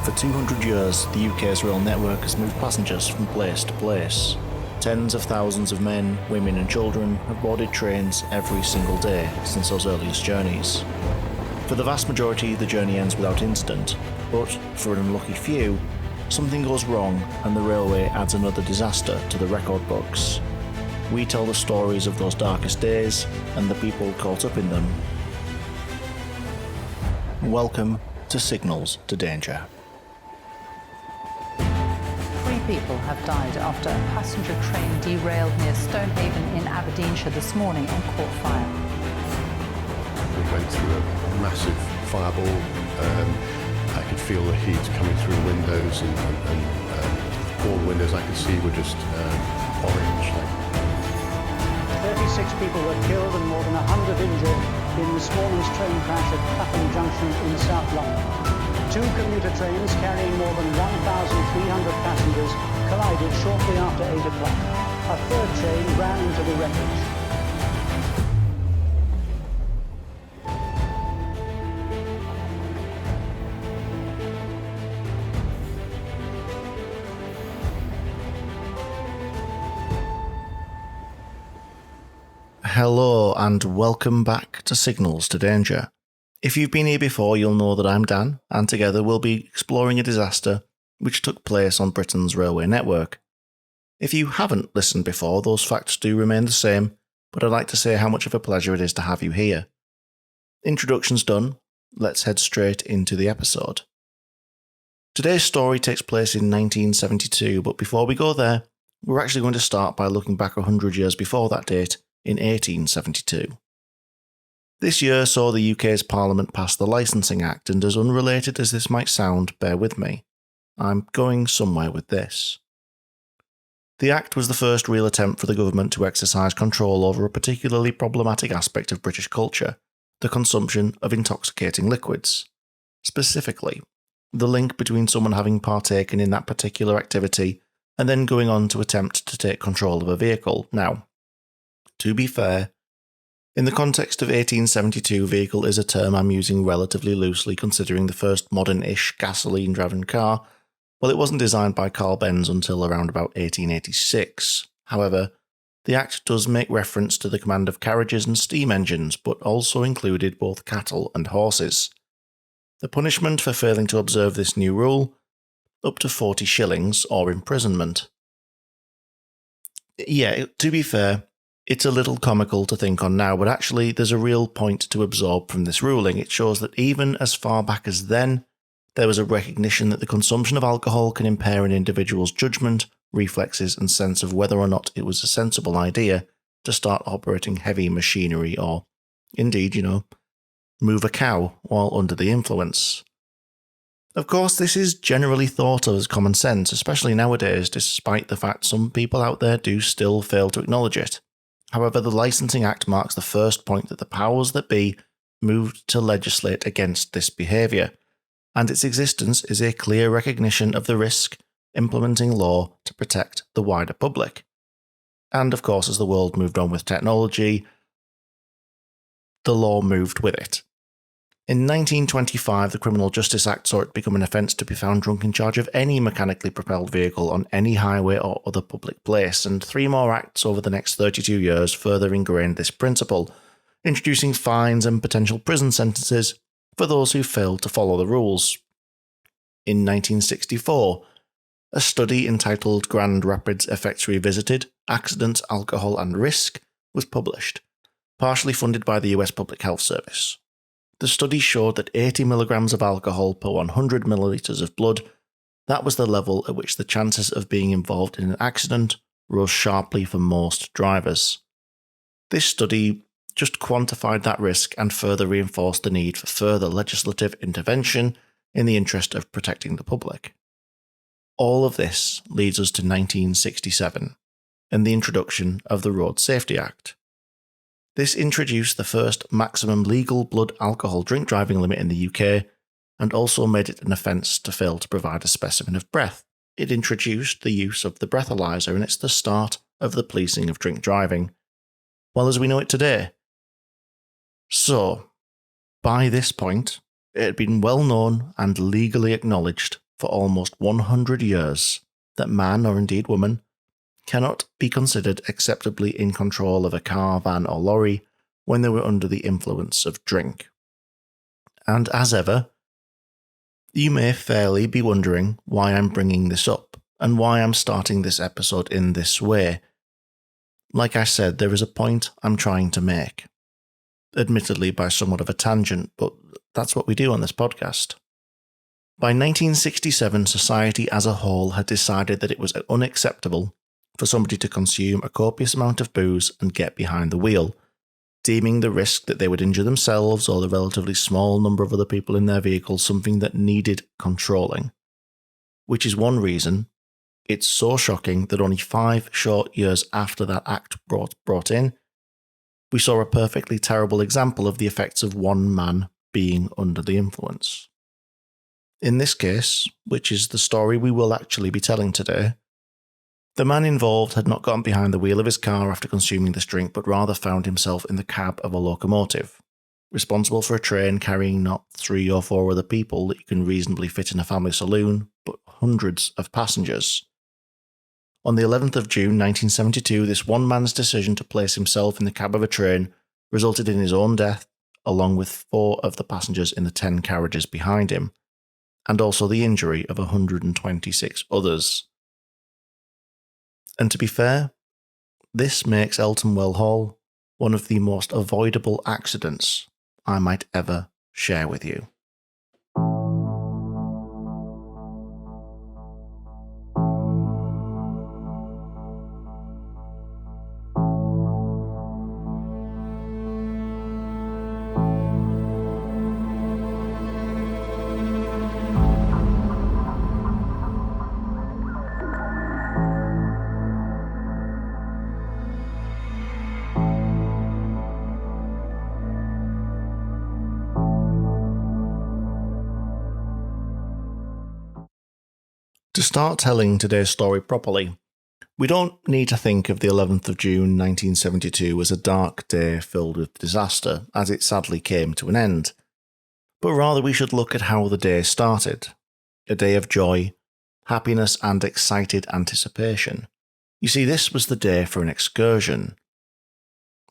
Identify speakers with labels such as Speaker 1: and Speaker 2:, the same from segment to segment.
Speaker 1: For 200 years, the UK's rail network has moved passengers from place to place. Tens of thousands of men, women and children have boarded trains every single day since those earliest journeys. For the vast majority, the journey ends without incident, but for an unlucky few, something goes wrong and the railway adds another disaster to the record books. We tell the stories of those darkest days and the people caught up in them. Welcome to Signals to Danger.
Speaker 2: 3 people have died after a passenger train derailed near Stonehaven in Aberdeenshire this morning and caught fire.
Speaker 3: We went through a massive fireball. I could feel the heat coming through the windows, and all the windows I could see were just orange.
Speaker 4: 36 people were killed and more than 100 injured in this morning's train crash at Clapham Junction in South London. 2 commuter trains carrying more than 1,300 passengers collided shortly after 8 o'clock. A third train ran into the wreckage.
Speaker 1: Hello and welcome back to Signals to Danger. If you've been here before, you'll know that I'm Dan, and together we'll be exploring a disaster which took place on Britain's railway network. If you haven't listened before, those facts do remain the same, but I'd like to say how much of a pleasure it is to have you here. Introductions done, let's head straight into the episode. Today's story takes place in 1972, but before we go there, we're actually going to start by looking back 100 years before that date, in 1872. This year saw the UK's Parliament pass the Licensing Act, and as unrelated as this might sound, bear with me. I'm going somewhere with this. The Act was the first real attempt for the government to exercise control over a particularly problematic aspect of British culture, the consumption of intoxicating liquids. Specifically, the link between someone having partaken in that particular activity and then going on to attempt to take control of a vehicle. Now, to be fair, in the context of 1872, vehicle is a term I'm using relatively loosely considering the first modern-ish gasoline-driven car, well, it wasn't designed by Carl Benz until around about 1886. However, the Act does make reference to the command of carriages and steam engines, but also included both cattle and horses. The punishment for failing to observe this new rule? Up to 40 shillings or imprisonment. Yeah, to be fair, it's a little comical to think on now, but actually there's a real point to absorb from this ruling. It shows that even as far back as then, there was a recognition that the consumption of alcohol can impair an individual's judgment, reflexes and sense of whether or not it was a sensible idea to start operating heavy machinery or, indeed, move a cow while under the influence. Of course, this is generally thought of as common sense, especially nowadays, despite the fact some people out there do still fail to acknowledge it. However, the Licensing Act marks the first point that the powers that be moved to legislate against this behaviour, and its existence is a clear recognition of the risk implementing law to protect the wider public. And of course, as the world moved on with technology, the law moved with it. In 1925, the Criminal Justice Act saw it become an offence to be found drunk in charge of any mechanically propelled vehicle on any highway or other public place, and 3 more acts over the next 32 years further ingrained this principle, introducing fines and potential prison sentences for those who failed to follow the rules. In 1964, a study entitled Grand Rapids Effects Revisited, Accidents, Alcohol and Risk was published, partially funded by the US Public Health Service. The study showed that 80 milligrams of alcohol per 100 millilitres of blood, that was the level at which the chances of being involved in an accident rose sharply for most drivers. This study just quantified that risk and further reinforced the need for further legislative intervention in the interest of protecting the public. All of this leads us to 1967 and the introduction of the Road Safety Act. This introduced the first maximum legal blood alcohol drink driving limit in the UK and also made it an offence to fail to provide a specimen of breath. It introduced the use of the breathalyzer, and it's the start of the policing of drink driving, well as we know it today. So, by this point, it had been well known and legally acknowledged for almost 100 years that man, or indeed woman, cannot be considered acceptably in control of a car, van or lorry when they were under the influence of drink. And as ever, you may fairly be wondering why I'm bringing this up and why I'm starting this episode in this way. Like I said, there is a point I'm trying to make. Admittedly by somewhat of a tangent, but that's what we do on this podcast. By 1967, society as a whole had decided that it was unacceptable for somebody to consume a copious amount of booze and get behind the wheel, deeming the risk that they would injure themselves or the relatively small number of other people in their vehicle something that needed controlling. Which is one reason it's so shocking that only 5 short years after that act brought in, we saw a perfectly terrible example of the effects of one man being under the influence. In this case, which is the story we will actually be telling today, the man involved had not gotten behind the wheel of his car after consuming this drink, but rather found himself in the cab of a locomotive, responsible for a train carrying not 3 or 4 other people that you can reasonably fit in a family saloon, but hundreds of passengers. On the 11th of June 1972, this one man's decision to place himself in the cab of a train resulted in his own death, along with 4 of the passengers in the 10 carriages behind him, and also the injury of 126 others. And to be fair, this makes Eltham Well Hall one of the most avoidable accidents I might ever share with you. To start telling today's story properly, we don't need to think of the 11th of June 1972 as a dark day filled with disaster, as it sadly came to an end, but rather we should look at how the day started. A day of joy, happiness and excited anticipation. You see, this was the day for an excursion.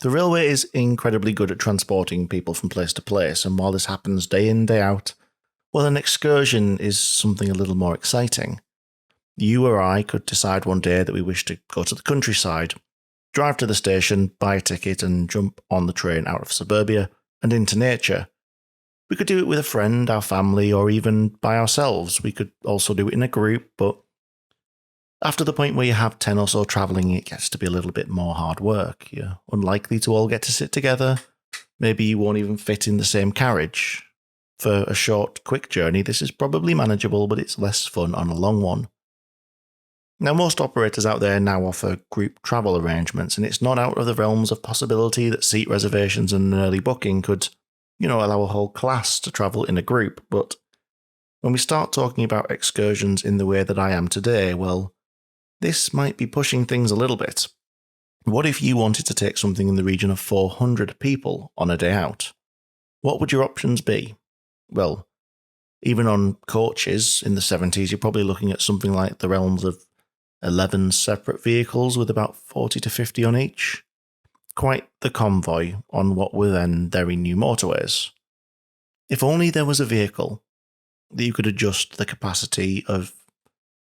Speaker 1: The railway is incredibly good at transporting people from place to place, and while this happens day in, day out, well, an excursion is something a little more exciting. You or I could decide one day that we wish to go to the countryside, drive to the station, buy a ticket and jump on the train out of suburbia and into nature. We could do it with a friend, our family, or even by ourselves. We could also do it in a group, but after the point where you have 10 or so travelling, it gets to be a little bit more hard work. You're unlikely to all get to sit together. Maybe you won't even fit in the same carriage. For a short, quick journey, this is probably manageable, but it's less fun on a long one. Now, most operators out there now offer group travel arrangements, and it's not out of the realms of possibility that seat reservations and an early booking could, allow a whole class to travel in a group. But when we start talking about excursions in the way that I am today, well, this might be pushing things a little bit. What if you wanted to take something in the region of 400 people on a day out? What would your options be? Well, even on coaches in the 70s, you're probably looking at something like the realms of 11 separate vehicles with about 40 to 50 on each. Quite the convoy on what were then very new motorways. If only there was a vehicle that you could adjust the capacity of,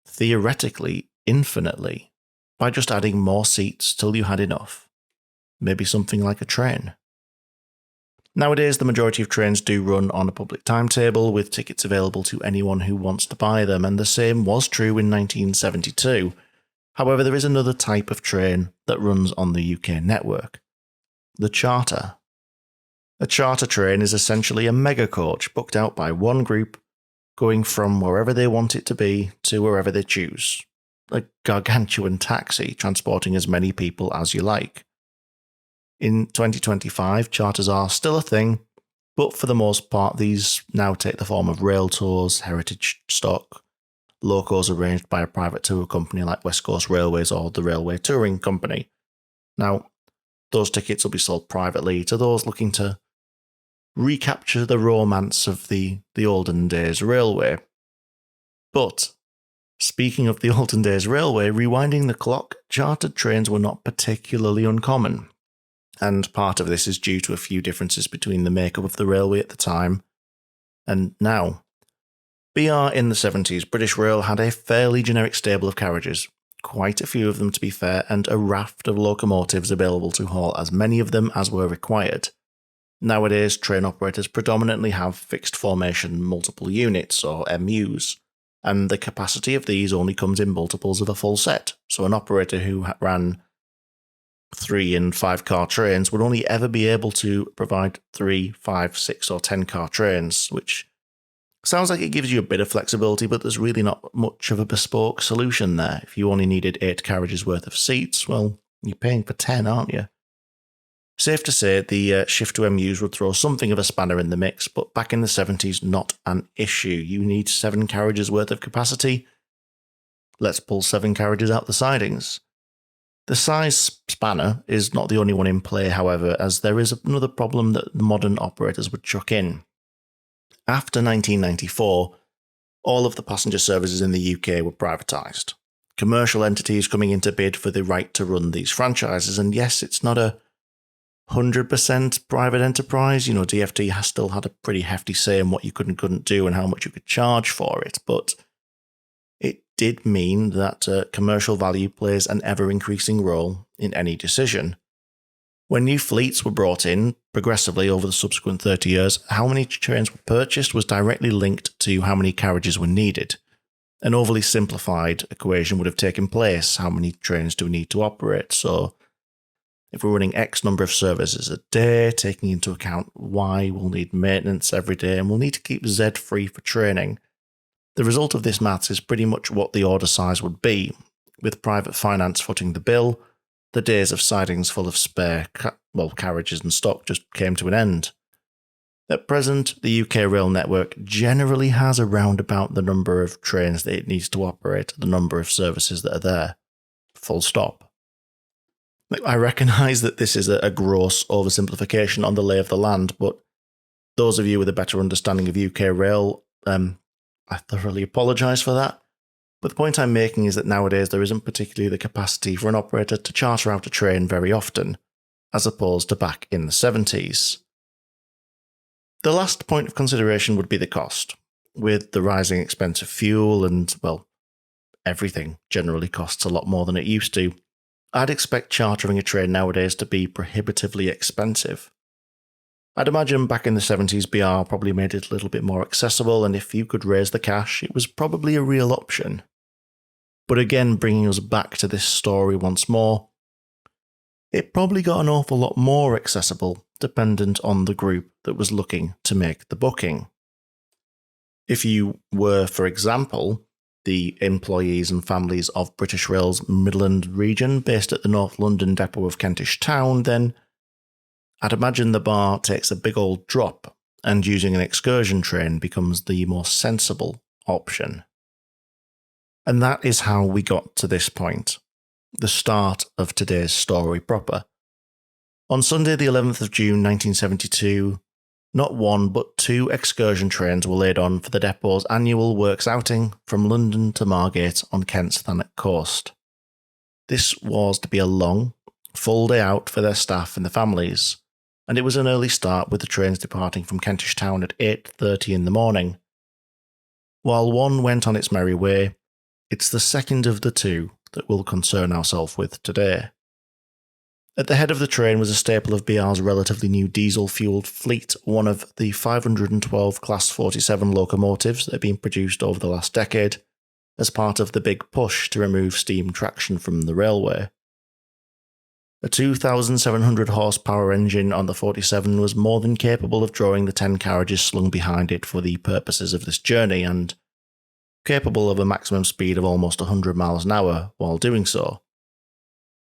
Speaker 1: theoretically, infinitely, by just adding more seats till you had enough. Maybe something like a train. Nowadays, the majority of trains do run on a public timetable with tickets available to anyone who wants to buy them, and the same was true in 1972. However, there is another type of train that runs on the UK network. The charter. A charter train is essentially a mega coach booked out by one group, going from wherever they want it to be to wherever they choose. A gargantuan taxi transporting as many people as you like. In 2025, charters are still a thing, but for the most part, these now take the form of rail tours, heritage stock, locos arranged by a private tour company like West Coast Railways or the Railway Touring Company. Now, those tickets will be sold privately to those looking to recapture the romance of the olden days railway. But speaking of the olden days railway, rewinding the clock, chartered trains were not particularly uncommon. And part of this is due to a few differences between the makeup of the railway at the time and now. BR in the 70s, British Rail had a fairly generic stable of carriages, quite a few of them to be fair, and a raft of locomotives available to haul as many of them as were required. Nowadays, train operators predominantly have fixed formation multiple units, or MUs, and the capacity of these only comes in multiples of a full set, so an operator who ran 3 and 5 car trains would only ever be able to provide 3, 5, 6 or 10 car trains, which sounds like it gives you a bit of flexibility, but there's really not much of a bespoke solution there. If you only needed 8 carriages worth of seats, well, you're paying for 10, aren't you? Safe to say, the shift to MUs would throw something of a spanner in the mix, but back in the 70s, not an issue. You need 7 carriages worth of capacity. Let's pull 7 carriages out the sidings. The size spanner is not the only one in play, however, as there is another problem that the modern operators would chuck in. After 1994, all of the passenger services in the UK were privatised. Commercial entities coming in to bid for the right to run these franchises, and yes, it's not a 100% private enterprise. You know, DfT has still had a pretty hefty say in what you could and couldn't do and how much you could charge for it, but it did mean that commercial value plays an ever-increasing role in any decision. When new fleets were brought in progressively over the subsequent 30 years, how many trains were purchased was directly linked to how many carriages were needed. An overly simplified equation would have taken place. How many trains do we need to operate? So if we're running X number of services a day, taking into account Y, we'll need maintenance every day, and we'll need to keep Z free for training. The result of this maths is pretty much what the order size would be. With private finance footing the bill, the days of sidings full of spare carriages and stock just came to an end. At present, the UK rail network generally has around about the number of trains that it needs to operate, the number of services that are there. Full stop. I recognise that this is a gross oversimplification on the lay of the land, but those of you with a better understanding of UK rail, I thoroughly apologise for that. But the point I'm making is that nowadays there isn't particularly the capacity for an operator to charter out a train very often, as opposed to back in the 70s. The last point of consideration would be the cost. With the rising expense of fuel and, well, everything generally costs a lot more than it used to, I'd expect chartering a train nowadays to be prohibitively expensive. I'd imagine back in the 70s BR probably made it a little bit more accessible, and if you could raise the cash, it was probably a real option. But again, bringing us back to this story once more, it probably got an awful lot more accessible dependent on the group that was looking to make the booking. If you were, for example, the employees and families of British Rail's Midland region based at the North London depot of Kentish Town, then I'd imagine the bar takes a big old drop and using an excursion train becomes the more sensible option. And that is how we got to this point, the start of today's story proper. On Sunday the 11th of June 1972, not 1 but 2 excursion trains were laid on for the depot's annual works outing from London to Margate on Kent's Thanet coast. This was to be a long, full day out for their staff and their families, and it was an early start with the trains departing from Kentish Town at 8:30 in the morning. While one went on its merry way, it's the second of the 2 that we'll concern ourselves with today. At the head of the train was a staple of BR's relatively new diesel-fuelled fleet, one of the 512 Class 47 locomotives that had been produced over the last decade, as part of the big push to remove steam traction from the railway. A 2,700 horsepower engine on the 47 was more than capable of drawing the 10 carriages slung behind it for the purposes of this journey, and capable of a maximum speed of almost 100 miles an hour while doing so.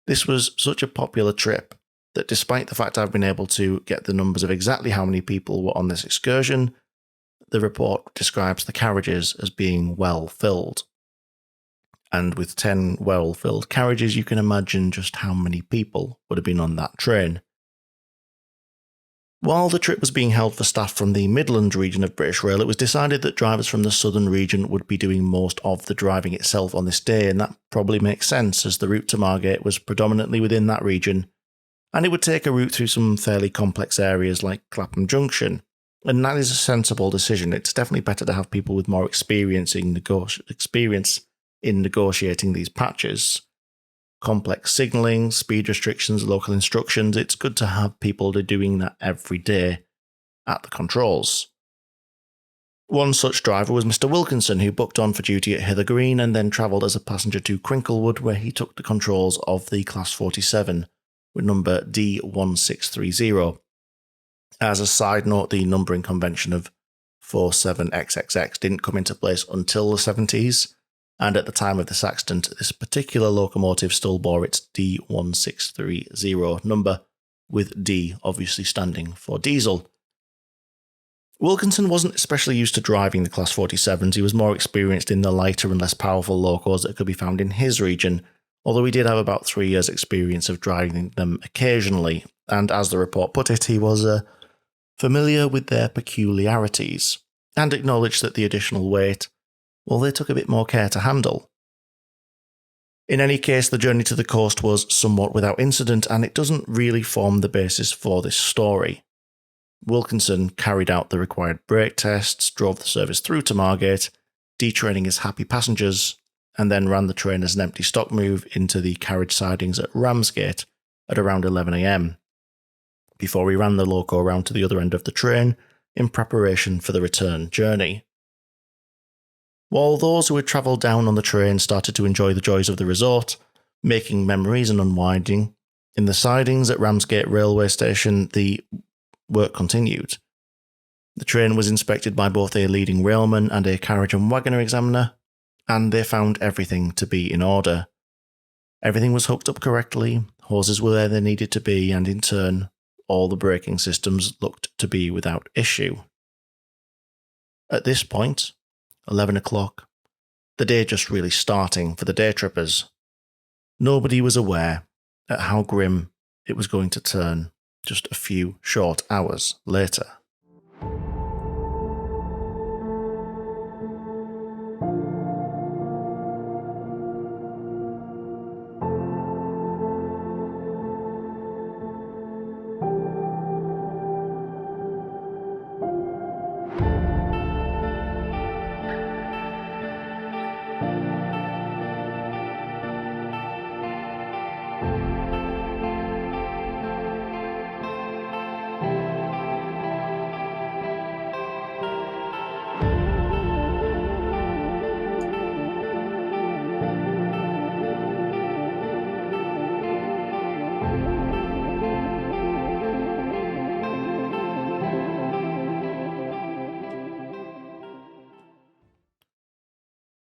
Speaker 1: This was such a popular trip that despite the fact I've been able to get the numbers of exactly how many people were on this excursion, the report describes the carriages as being well filled. And with 10 well-filled carriages, you can imagine just how many people would have been on that train. While the trip was being held for staff from the Midland region of British Rail, it was decided that drivers from the southern region would be doing most of the driving itself on this day, and that probably makes sense as the route to Margate was predominantly within that region, and it would take a route through some fairly complex areas like Clapham Junction, and that is a sensible decision. It's definitely better to have people with more experience in negotiating these patches. Complex signalling, speed restrictions, local instructions, it's good to have people doing that every day at the controls. One such driver was Mr. Wilkinson, who booked on for duty at Hither Green and then travelled as a passenger to Crinklewood, where he took the controls of the Class 47 with number D1630. As a side note, the numbering convention of 47XXX didn't come into place until the 70s, and at the time of this accident, this particular locomotive still bore its D1630 number, with D obviously standing for diesel. Wilkinson wasn't especially used to driving the Class 47s, he was more experienced in the lighter and less powerful locos that could be found in his region, although he did have about 3 years' experience of driving them occasionally, and as the report put it, he was familiar with their peculiarities, and acknowledged that the additional weight, well, they took a bit more care to handle. In any case, the journey to the coast was somewhat without incident, and it doesn't really form the basis for this story. Wilkinson carried out the required brake tests, drove the service through to Margate, detraining his happy passengers, and then ran the train as an empty stock move into the carriage sidings at Ramsgate at around 11 a.m, before he ran the loco around to the other end of the train in preparation for the return journey. While those who had travelled down on the train started to enjoy the joys of the resort, making memories and unwinding, in the sidings at Ramsgate railway station the work continued. The train was inspected by both a leading railman and a carriage and waggoner examiner, and they found everything to be in order. Everything was hooked up correctly, hoses were where they needed to be, and in turn, all the braking systems looked to be without issue. At this point, 11 o'clock, the day just really starting for the day trippers. Nobody was aware at how grim it was going to turn just a few short hours later.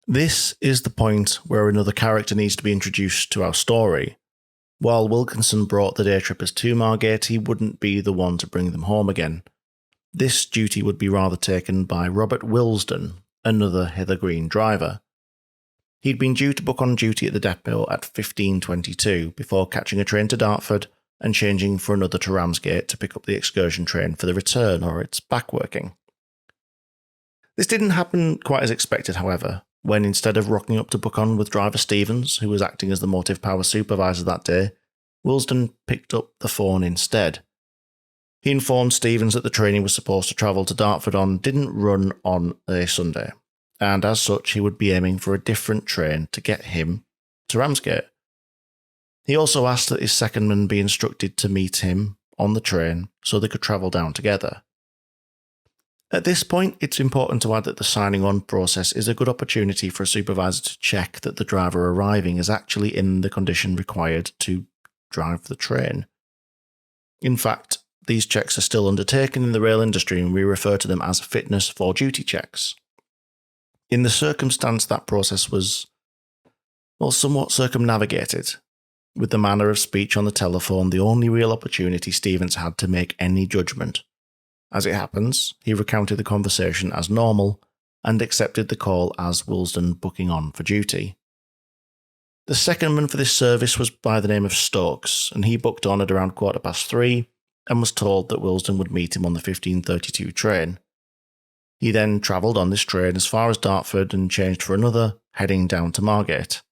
Speaker 1: This is the point where another character needs to be introduced to our story. While Wilkinson brought the day trippers to Margate, he wouldn't be the one to bring them home again. This duty would be rather taken by Robert Willesden, another Hither Green driver. He'd been due to book on duty at the depot at 15:22 before catching a train to Dartford and changing for another to Ramsgate to pick up the excursion train for the return or its backworking. This didn't happen quite as expected, however, when instead of rocking up to book on with driver Stevens, who was acting as the motive power supervisor that day, Willesden picked up the phone instead. He informed Stevens that the train he was supposed to travel to Dartford on didn't run on a Sunday, and as such he would be aiming for a different train to get him to Ramsgate. He also asked that his secondman be instructed to meet him on the train so they could travel down together. At this point, it's important to add that the signing on process is a good opportunity for a supervisor to check that the driver arriving is actually in the condition required to drive the train. In fact, these checks are still undertaken in the rail industry and we refer to them as fitness for duty checks. In the circumstance, that process was, somewhat circumnavigated, with the manner of speech on the telephone the only real opportunity Stevens had to make any judgment. As it happens, he recounted the conversation as normal and accepted the call as Willesden booking on for duty. The secondman for this service was by the name of Stokes, and he booked on at around 3:15 and was told that Willesden would meet him on the 15:32 train. He then travelled on this train as far as Dartford and changed for another, heading down to Margate.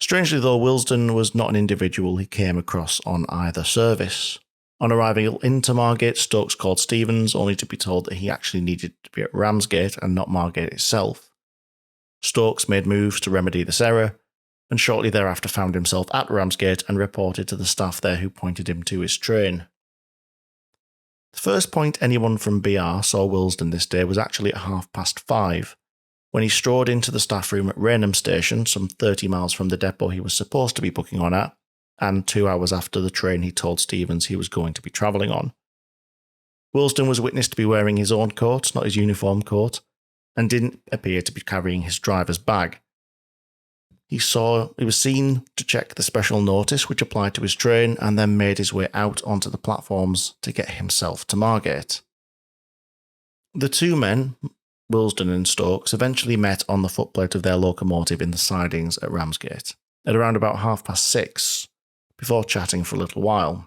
Speaker 1: Strangely though, Willesden was not an individual he came across on either service. On arriving into Margate, Stokes called Stevens, only to be told that he actually needed to be at Ramsgate and not Margate itself. Stokes made moves to remedy this error, and shortly thereafter found himself at Ramsgate and reported to the staff there, who pointed him to his train. The first point anyone from BR saw Willesden this day was actually at 5:30, when he strode into the staff room at Rainham Station, some 30 miles from the depot he was supposed to be booking on at, and 2 hours after the train he told Stevens he was going to be travelling on. Willesden was witnessed to be wearing his own coat, not his uniform coat, and didn't appear to be carrying his driver's bag. He was seen to check the special notice which applied to his train, and then made his way out onto the platforms to get himself to Margate. The two men, Willesden and Stokes, eventually met on the footplate of their locomotive in the sidings at Ramsgate at around about 6:30, before chatting for a little while.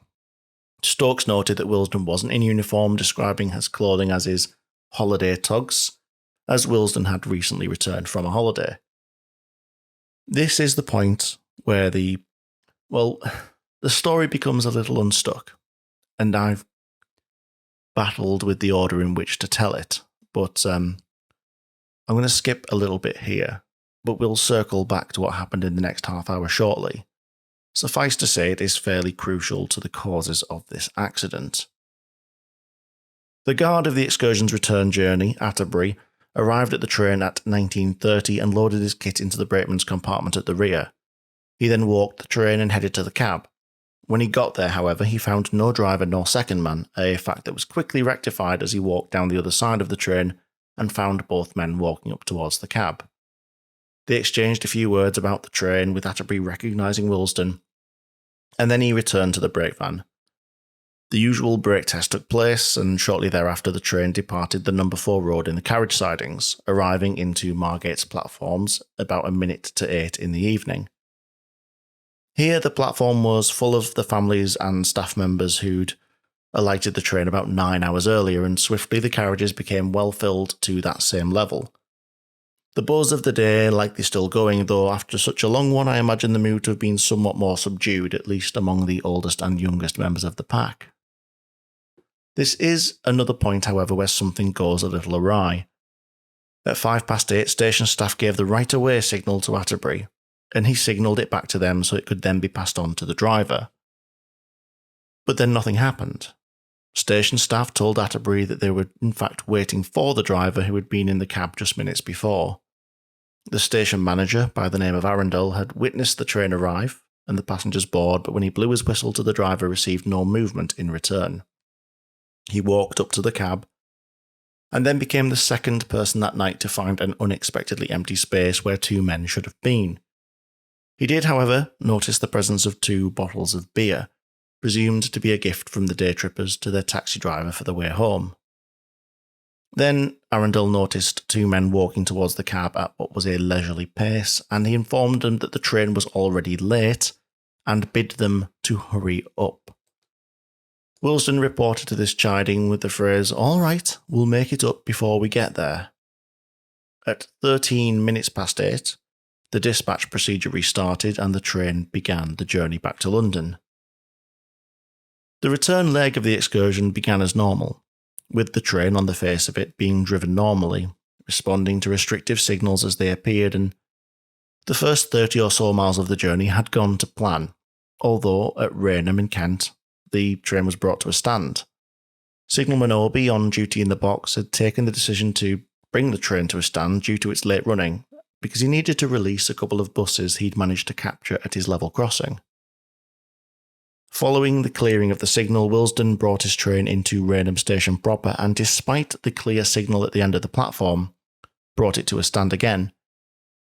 Speaker 1: Stokes noted that Willesden wasn't in uniform, describing his clothing as his holiday togs, as Willesden had recently returned from a holiday. This is the point where the story becomes a little unstuck, and I've battled with the order in which to tell it, but I'm going to skip a little bit here, but we'll circle back to what happened in the next half hour shortly. Suffice to say, it is fairly crucial to the causes of this accident. The guard of the excursion's return journey, Atterbury, arrived at the train at 19:30 and loaded his kit into the brakeman's compartment at the rear. He then walked the train and headed to the cab. When he got there, however, he found no driver nor second man, a fact that was quickly rectified as he walked down the other side of the train and found both men walking up towards the cab. They exchanged a few words about the train, with Atterbury recognising Willesden, and then he returned to the brake van. The usual brake test took place, and shortly thereafter the train departed the number 4 road in the carriage sidings, arriving into Margate's platforms about 7:45 in the evening. Here the platform was full of the families and staff members who'd alighted the train about 9 hours earlier, and swiftly the carriages became well filled to that same level. The buzz of the day likely still going, though after such a long one I imagine the mood to have been somewhat more subdued, at least among the oldest and youngest members of the pack. This is another point, however, where something goes a little awry. At 8:05, station staff gave the right-of-way signal to Atterbury, and he signalled it back to them so it could then be passed on to the driver. But then nothing happened. Station staff told Atterbury that they were in fact waiting for the driver who had been in the cab just minutes before. The station manager, by the name of Arundel, had witnessed the train arrive and the passengers board, but when he blew his whistle to the driver, received no movement in return. He walked up to the cab, and then became the second person that night to find an unexpectedly empty space where 2 men should have been. He did, however, notice the presence of 2 bottles of beer, presumed to be a gift from the day trippers to their taxi driver for the way home. Then Arundel noticed 2 men walking towards the cab at what was a leisurely pace, and he informed them that the train was already late and bid them to hurry up. Willesden reported to this chiding with the phrase, "All right, we'll make it up before we get there." At 8:13, the dispatch procedure restarted and the train began the journey back to London. The return leg of the excursion began as normal, with the train on the face of it being driven normally, responding to restrictive signals as they appeared, and the first 30 or so miles of the journey had gone to plan, although at Rainham in Kent, the train was brought to a stand. Signalman Obi, on duty in the box, had taken the decision to bring the train to a stand due to its late running, because he needed to release a couple of buses he'd managed to capture at his level crossing. Following the clearing of the signal, Willesden brought his train into Rainham Station proper, and despite the clear signal at the end of the platform, brought it to a stand again.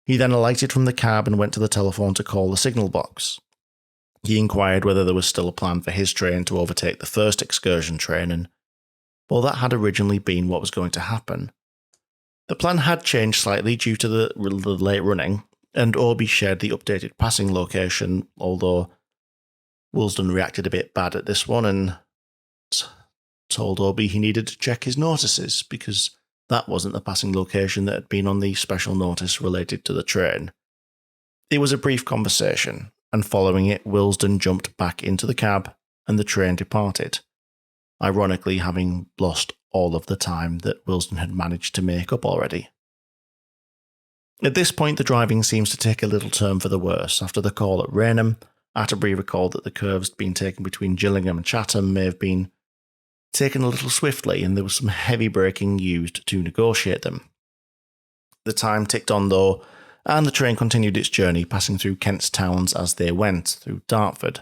Speaker 1: He then alighted from the cab and went to the telephone to call the signal box. He inquired whether there was still a plan for his train to overtake the first excursion train, and well, that had originally been what was going to happen. The plan had changed slightly due to the late running, and Obi shared the updated passing location, although Willesden reacted a bit bad at this one, and told OB he needed to check his notices because that wasn't the passing location that had been on the special notice related to the train. It was a brief conversation, and following it, Willesden jumped back into the cab and the train departed, ironically having lost all of the time that Willesden had managed to make up already. At this point, the driving seems to take a little turn for the worse. After the call at Rainham, Atterbury recalled that the curves being taken between Gillingham and Chatham may have been taken a little swiftly, and there was some heavy braking used to negotiate them. The time ticked on though, and the train continued its journey, passing through Kent's towns as they went, through Dartford,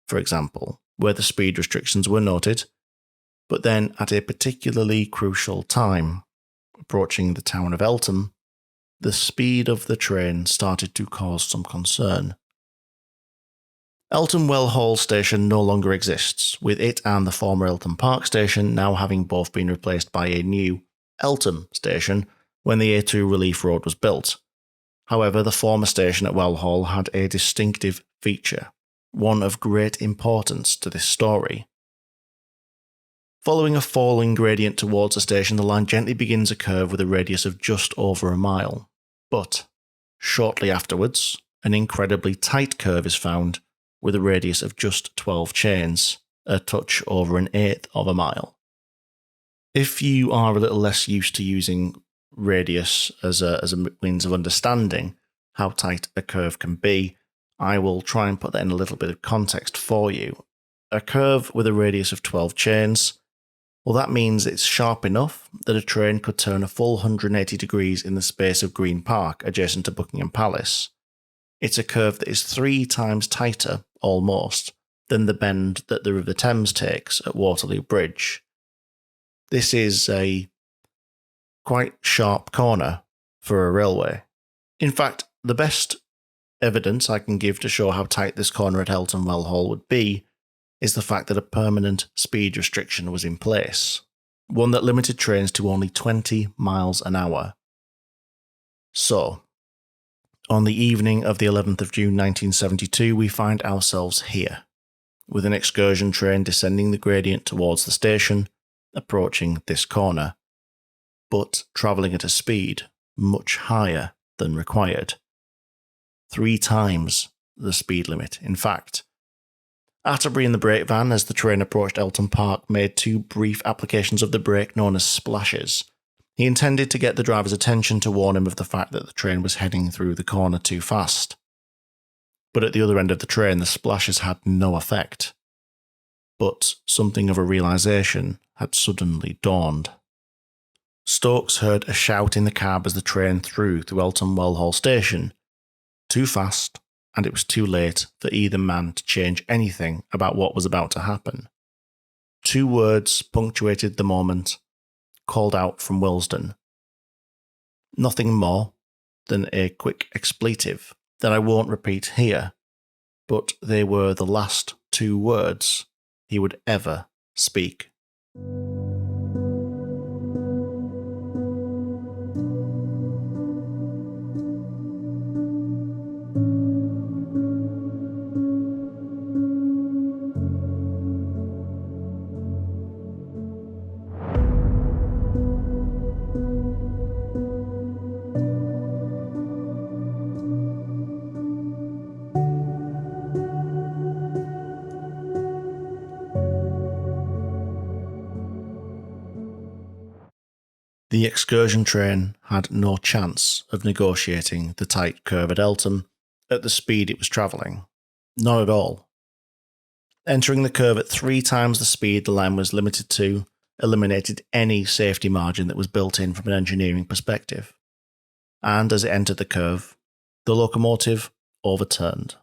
Speaker 1: for example, where the speed restrictions were noted, but then at a particularly crucial time, approaching the town of Eltham, the speed of the train started to cause some concern. Eltham Well Hall station no longer exists, with it and the former Eltham Park station now having both been replaced by a new Eltham station when the A2 Relief Road was built. However, the former station at Well Hall had a distinctive feature, one of great importance to this story. Following a falling gradient towards the station, the line gently begins a curve with a radius of just over a mile. But, shortly afterwards, an incredibly tight curve is found with a radius of just 12 chains, a touch over an eighth of a mile. If you are a little less used to using radius as a means of understanding how tight a curve can be, I will try and put that in a little bit of context for you. A curve with a radius of 12 chains, well, that means it's sharp enough that a train could turn a full 180 degrees in the space of Green Park, adjacent to Buckingham Palace. It's a curve that is 3 times tighter, almost, than the bend that the River Thames takes at Waterloo Bridge. This is a quite sharp corner for a railway. In fact, the best evidence I can give to show how tight this corner at Eltham Well Hall would be is the fact that a permanent speed restriction was in place, one that limited trains to only 20 miles an hour. So, on the evening of the 11th of June 1972, we find ourselves here, with an excursion train descending the gradient towards the station, approaching this corner, but travelling at a speed much higher than required. 3 times the speed limit, in fact. Atterbury in the brake van, as the train approached Eltham Park, made 2 brief applications of the brake known as splashes. He intended to get the driver's attention to warn him of the fact that the train was heading through the corner too fast. But at the other end of the train, the splashes had no effect. But something of a realisation had suddenly dawned. Stokes heard a shout in the cab as the train through Eltham Well Hall station. Too fast, and it was too late for either man to change anything about what was about to happen. 2 words punctuated the moment, called out from Willesden. Nothing more than a quick expletive that I won't repeat here, but they were the last 2 words he would ever speak. The excursion train had no chance of negotiating the tight curve at Eltham at the speed it was travelling. Not at all. Entering the curve at 3 times the speed the line was limited to eliminated any safety margin that was built in from an engineering perspective. And as it entered the curve, the locomotive overturned.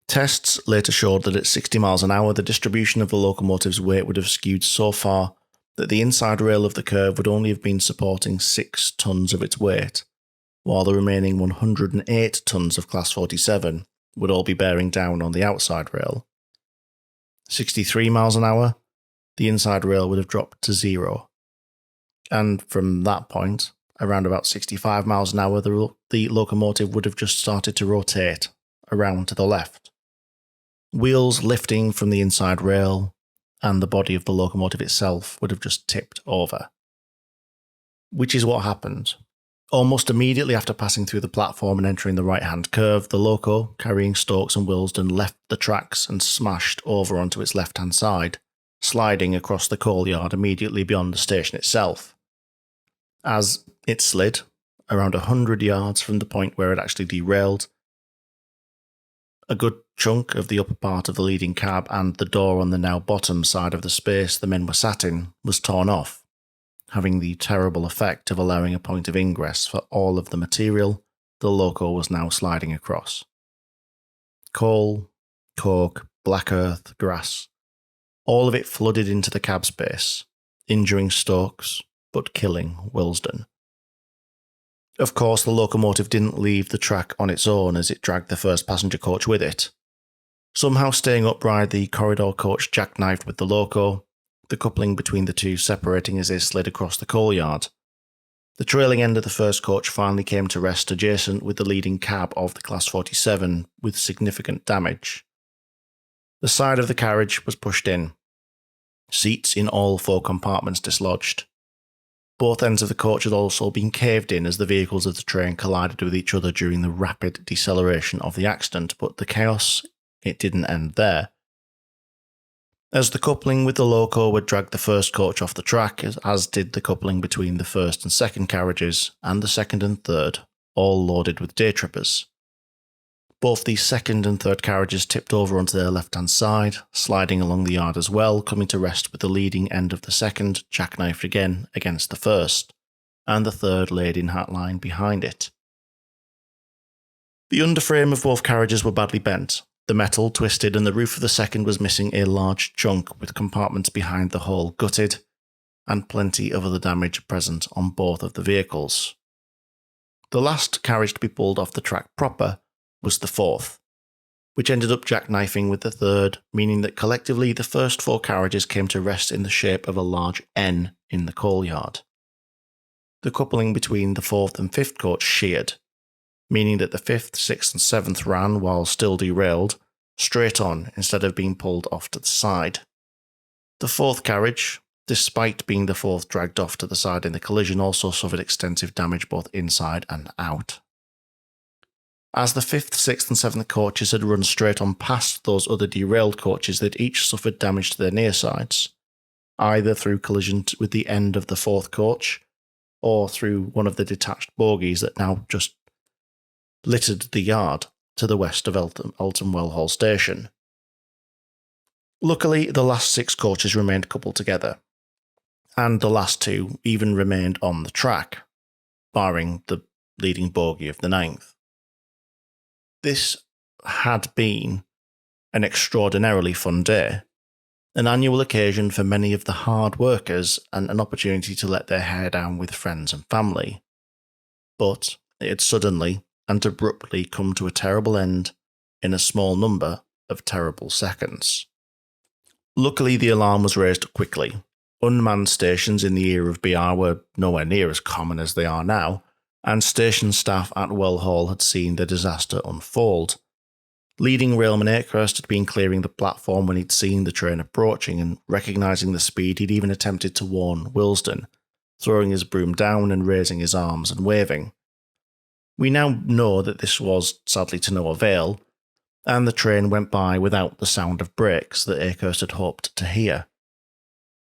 Speaker 1: Tests later showed that at 60 miles an hour, the distribution of the locomotive's weight would have skewed so far that the inside rail of the curve would only have been supporting 6 tons of its weight, while the remaining 108 tons of Class 47 would all be bearing down on the outside rail. 63 miles an hour, the inside rail would have dropped to 0. And from that point, around about 65 miles an hour, the locomotive would have just started to rotate around to the left. Wheels lifting from the inside rail, and the body of the locomotive itself would have just tipped over. Which is what happened. Almost immediately after passing through the platform and entering the right-hand curve, the loco, carrying Stokes and Willesden, left the tracks and smashed over onto its left-hand side, sliding across the coal yard immediately beyond the station itself. As it slid, around 100 yards from the point where it actually derailed, a good chunk of the upper part of the leading cab and the door on the now bottom side of the space the men were sat in was torn off, having the terrible effect of allowing a point of ingress for all of the material the loco was now sliding across. Coal, coke, black earth, grass, all of it flooded into the cab space, injuring Stokes, but killing Willesden. Of course, the locomotive didn't leave the track on its own as it dragged the first passenger coach with it. Somehow staying upright, the corridor coach jackknifed with the loco, the coupling between the two separating as they slid across the coal yard. The trailing end of the first coach finally came to rest adjacent with the leading cab of the Class 47 with significant damage. The side of the carriage was pushed in, seats in all 4 compartments dislodged. Both ends of the coach had also been caved in as the vehicles of the train collided with each other during the rapid deceleration of the accident, but the chaos, it didn't end there. As the coupling with the loco would drag the first coach off the track, as did the coupling between the first and second carriages, and the second and third, all loaded with day trippers. Both the second and third carriages tipped over onto their left-hand side, sliding along the yard as well, coming to rest with the leading end of the second jackknifed again against the first, and the third laid in hat line behind it. The underframe of both carriages were badly bent, the metal twisted, and the roof of the second was missing a large chunk with compartments behind the hull gutted, and plenty of other damage present on both of the vehicles. The last carriage to be pulled off the track proper was the fourth, which ended up jackknifing with the third, meaning that collectively the first 4 carriages came to rest in the shape of a large N in the coal yard. The coupling between the 4th and 5th coach sheared, meaning that the 5th, 6th and 7th ran, while still derailed, straight on instead of being pulled off to the side. The 4th carriage, despite being the 4th dragged off to the side in the collision, also suffered extensive damage both inside and out. As the 5th, 6th and 7th coaches had run straight on past those other derailed coaches, they'd each suffered damage to their near sides, either through collision with the end of the 4th coach, or through one of the detached bogies that now just littered the yard to the west of Eltham Well Hall station. Luckily, the last 6 coaches remained coupled together, and the last 2 even remained on the track, barring the leading bogie of the 9th. This had been an extraordinarily fun day, an annual occasion for many of the hard workers and an opportunity to let their hair down with friends and family. But it had suddenly and abruptly come to a terrible end in a small number of terrible seconds. Luckily, the alarm was raised quickly. Unmanned stations in the era of BR were nowhere near as common as they are now, and station staff at Well Hall had seen the disaster unfold. Leading railman Akehurst had been clearing the platform when he'd seen the train approaching, and recognising the speed, he'd even attempted to warn Willesden, throwing his broom down and raising his arms and waving. We now know that this was, sadly, to no avail, and the train went by without the sound of brakes that Akehurst had hoped to hear.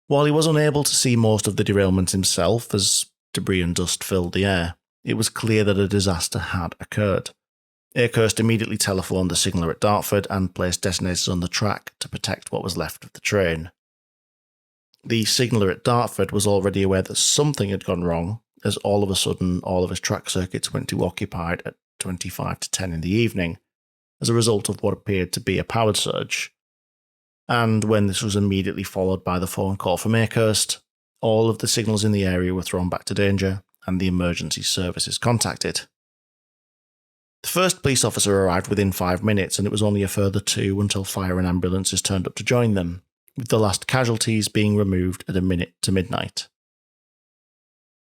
Speaker 1: While he was unable to see most of the derailment himself, as debris and dust filled the air, it was clear that a disaster had occurred. Akehurst immediately telephoned the signaller at Dartford and placed detonators on the track to protect what was left of the train. The signaller at Dartford was already aware that something had gone wrong, as all of a sudden all of his track circuits went to occupied at 25 to 10 in the evening, as a result of what appeared to be a power surge. And when this was immediately followed by the phone call from Akehurst, all of the signals in the area were thrown back to danger, and the emergency services contacted. The first police officer arrived within 5 minutes, and it was only a further 2 until fire and ambulances turned up to join them, with the last casualties being removed at a minute to midnight.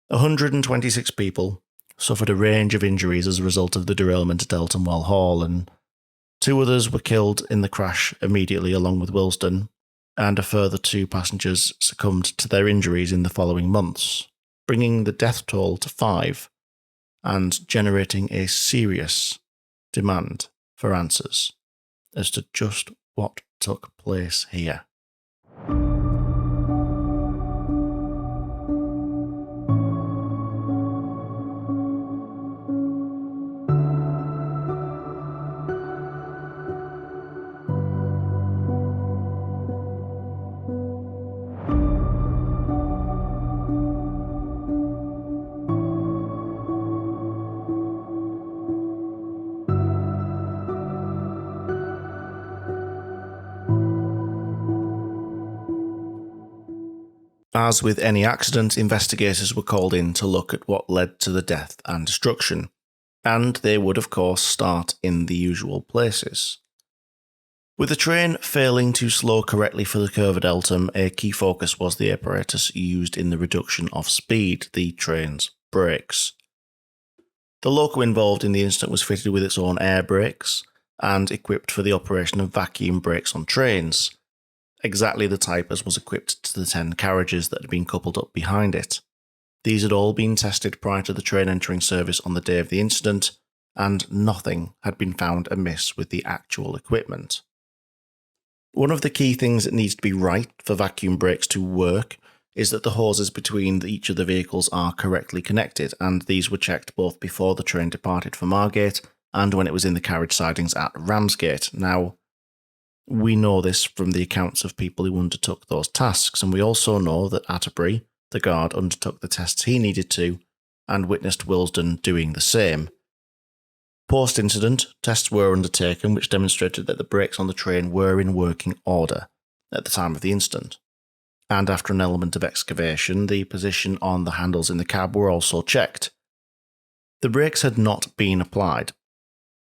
Speaker 1: 126 people suffered a range of injuries as a result of the derailment at Eltham Well Hall, and 2 others were killed in the crash immediately along with Willesden, and a further 2 passengers succumbed to their injuries in the following months, bringing the death toll to 5 and generating a serious demand for answers as to just what took place here. As with any accident, investigators were called in to look at what led to the death and destruction, and they would of course start in the usual places. With the train failing to slow correctly for the curve at Eltham, a key focus was the apparatus used in the reduction of speed, the train's brakes. The loco involved in the incident was fitted with its own air brakes and equipped for the operation of vacuum brakes on trains, exactly the type as was equipped to the 10 carriages that had been coupled up behind it. These had all been tested prior to the train entering service on the day of the incident, and nothing had been found amiss with the actual equipment. One of the key things that needs to be right for vacuum brakes to work is that the hoses between each of the vehicles are correctly connected, and these were checked both before the train departed for Margate and when it was in the carriage sidings at Ramsgate. Now, we know this from the accounts of people who undertook those tasks, and we also know that Atterbury, the guard, undertook the tests he needed to and witnessed Willesden doing the same. Post-incident, tests were undertaken which demonstrated that the brakes on the train were in working order at the time of the incident, and after an element of excavation, the position on the handles in the cab were also checked. The brakes had not been applied,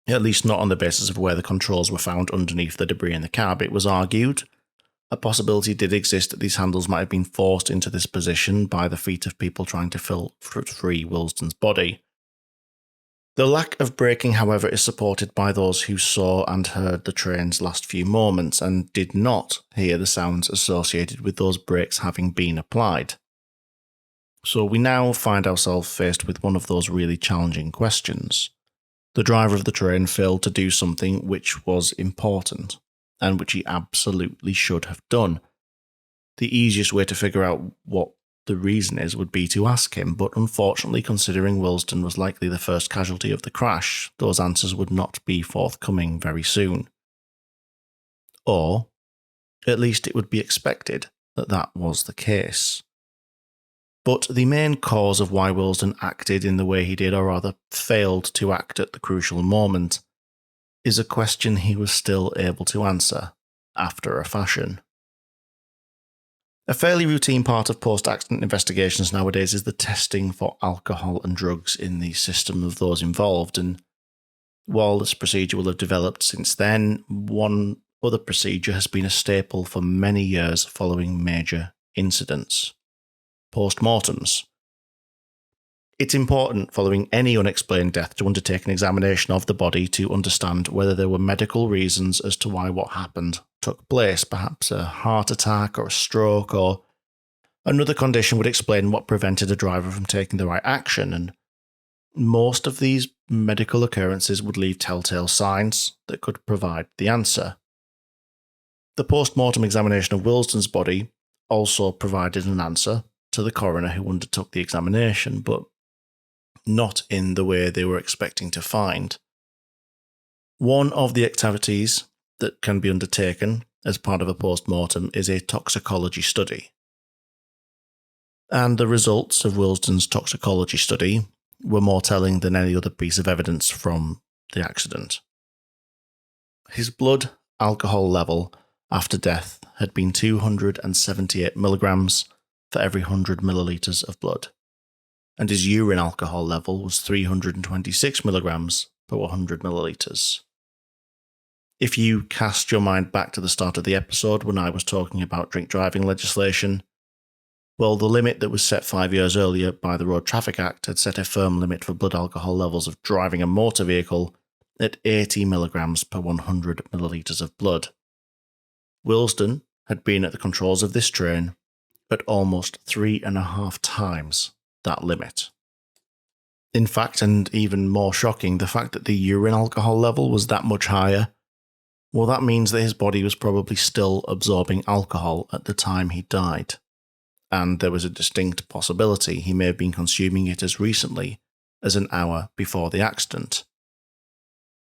Speaker 1: at least not on the basis of where the controls were found underneath the debris in the cab. It was argued a possibility did exist that these handles might have been forced into this position by the feet of people trying to free Willesden's body. The lack of braking, however, is supported by those who saw and heard the train's last few moments and did not hear the sounds associated with those brakes having been applied. So we now find ourselves faced with one of those really challenging questions. The driver of the train failed to do something which was important, and which he absolutely should have done. The easiest way to figure out what the reason is would be to ask him, but unfortunately, considering Willesden was likely the first casualty of the crash, those answers would not be forthcoming very soon. Or, at least it would be expected that that was the case. But the main cause of why Willesden acted in the way he did, or rather failed to act at the crucial moment, is a question he was still able to answer, after a fashion. A fairly routine part of post-accident investigations nowadays is the testing for alcohol and drugs in the system of those involved, and while this procedure will have developed since then, one other procedure has been a staple for many years following major incidents: post-mortems. It's important following any unexplained death to undertake an examination of the body to understand whether there were medical reasons as to why what happened took place, perhaps a heart attack or a stroke, or another condition would explain what prevented a driver from taking the right action, and most of these medical occurrences would leave telltale signs that could provide the answer. The post-mortem examination of Willesden's body also provided an answer to the coroner who undertook the examination, but not in the way they were expecting to find. One of the activities that can be undertaken as part of a post-mortem is a toxicology study. And the results of Willesden's toxicology study were more telling than any other piece of evidence from the accident. His blood alcohol level after death had been 278 milligrams for every 100 millilitres of blood, and his urine alcohol level was 326 milligrams per 100 millilitres. If you cast your mind back to the start of the episode when I was talking about drink driving legislation, well, the limit that was set 5 years earlier by the Road Traffic Act had set a firm limit for blood alcohol levels of driving a motor vehicle at 80 milligrams per 100 millilitres of blood. Willesden had been at the controls of this train at almost 3.5 times that limit. In fact, and even more shocking, the fact that the urine alcohol level was that much higher, well, that means that his body was probably still absorbing alcohol at the time he died. And there was a distinct possibility he may have been consuming it as recently as an hour before the accident.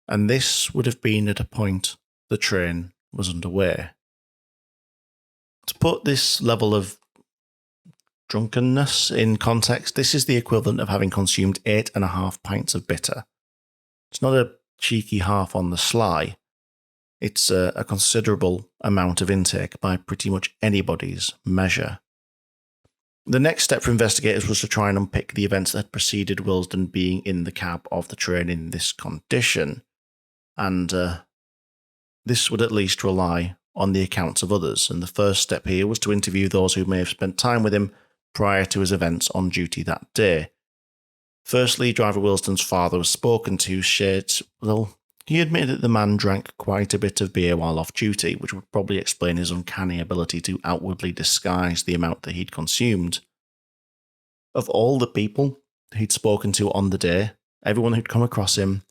Speaker 1: And this would have been at a point the train was underway. To put this level of drunkenness in context, this is the equivalent of having consumed 8.5 pints of bitter. It's not a cheeky half on the sly. It's a considerable amount of intake by pretty much anybody's measure. The next step for investigators was to try and unpick the events that had preceded Willesden being in the cab of the train in this condition, and this would at least rely on the accounts of others, and the first step here was to interview those who may have spent time with him prior to his events on duty that day. Firstly, driver Willesden's father was spoken to, shared, well, he admitted that the man drank quite a bit of beer while off duty, which would probably explain his uncanny ability to outwardly disguise the amount that he'd consumed. Of all the people he'd spoken to on the day, everyone who'd come across him,